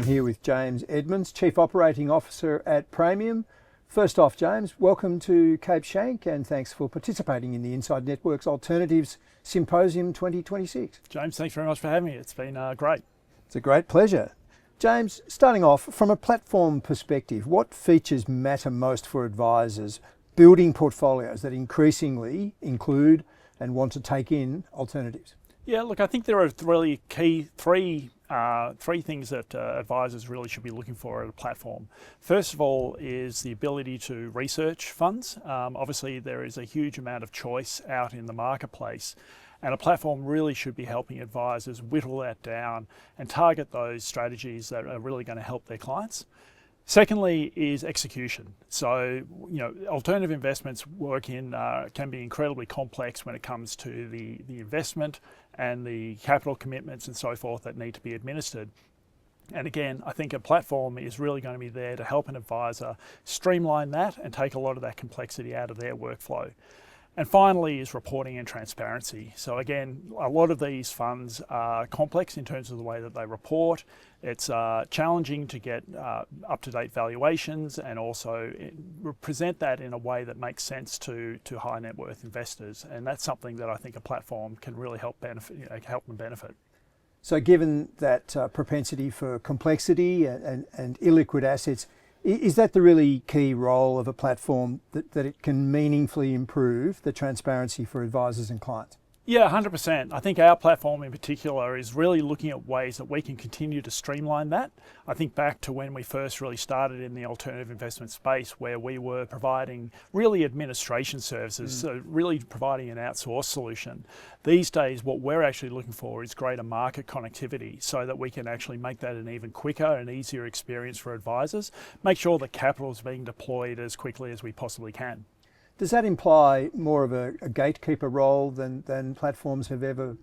I'm here with James Edmonds, Chief Operating Officer at Praemium. First off, James, welcome to Cape Schanck and thanks for participating in the Inside Networks Alternatives Symposium 2026. James, thanks very much for having me. It's been great. It's a great pleasure. James, starting off, from a platform perspective, what features matter most for advisors building portfolios that increasingly include and want to take in alternatives? Yeah, look, I think there are really key three things that advisors really should be looking for at a platform. First of all is the ability to research funds. Obviously, there is a huge amount of choice out in the marketplace, and a platform really should be helping advisors whittle that down and target those strategies that are really going to help their clients. Secondly is execution. So, alternative investments can be incredibly complex when it comes to the investment and the capital commitments and so forth that need to be administered. And again, I think a platform is really going to be there to help an advisor streamline that and take a lot of that complexity out of their workflow. And finally is reporting and transparency. So again, a lot of these funds are complex in terms of the way that they report. It's challenging to get up-to-date valuations and also present that in a way that makes sense to high net worth investors. And that's something that I think a platform can really help them benefit. So given that propensity for complexity and illiquid assets, is that the really key role of a platform, that it can meaningfully improve the transparency for advisors and clients? Yeah, 100%. I think our platform in particular is really looking at ways that we can continue to streamline that. I think back to when we first really started in the alternative investment space, where we were providing really administration services, so really providing an outsourced solution. These days, what we're actually looking for is greater market connectivity so that we can actually make that an even quicker and easier experience for advisors, make sure that capital is being deployed as quickly as we possibly can. Does that imply more of a gatekeeper role than platforms have ever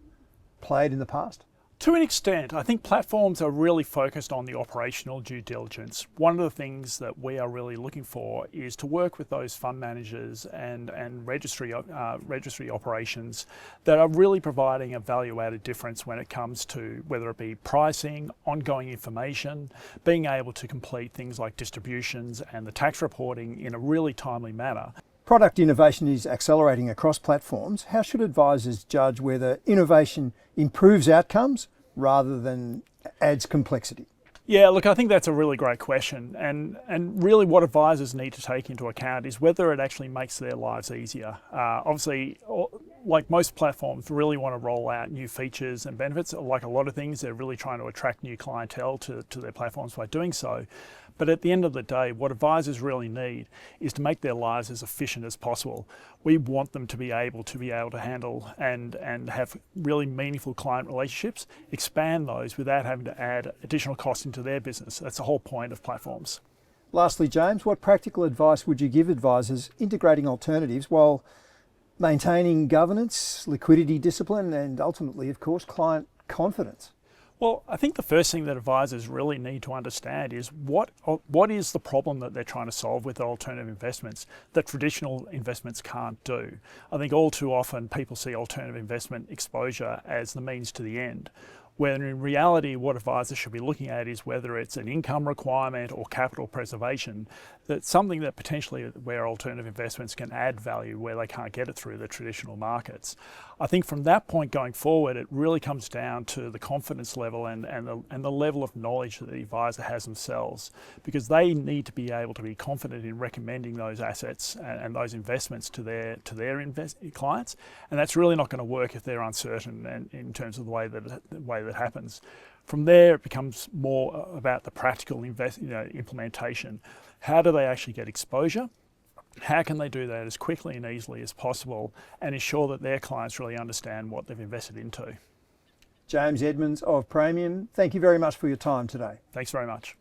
played in the past? To an extent. I think platforms are really focused on the operational due diligence. One of the things that we are really looking for is to work with those fund managers and registry operations that are really providing a value-added difference when it comes to whether it be pricing, ongoing information, being able to complete things like distributions and the tax reporting in a really timely manner. Product innovation is accelerating across platforms. How should advisors judge whether innovation improves outcomes rather than adds complexity? Yeah, look, I think that's a really great question. And really what advisors need to take into account is whether it actually makes their lives easier. Obviously, like most platforms, really want to roll out new features and benefits. Like a lot of things, they're really trying to attract new clientele to their platforms by doing so. But at the end of the day, what advisors really need is to make their lives as efficient as possible. We want them to be able to handle and have really meaningful client relationships, expand those without having to add additional cost into their business. That's the whole point of platforms. Lastly, James, what practical advice would you give advisors integrating alternatives while maintaining governance, liquidity discipline, and ultimately, of course, client confidence? Well, I think the first thing that advisors really need to understand is what is the problem that they're trying to solve with alternative investments that traditional investments can't do. I think all too often people see alternative investment exposure as the means to the end, when in reality what advisors should be looking at is whether it's an income requirement or capital preservation. That's something that potentially where alternative investments can add value where they can't get it through the traditional markets. I think from that point going forward, it really comes down to the confidence level and the level of knowledge that the advisor has themselves, because they need to be able to be confident in recommending those assets and those investments to their clients. And that's really not going to work if they're uncertain in terms of the way that happens. From there, it becomes more about the practical implementation. How do they actually get exposure? How can they do that as quickly and easily as possible and ensure that their clients really understand what they've invested into? James Edmonds of Praemium, thank you very much for your time today. Thanks very much.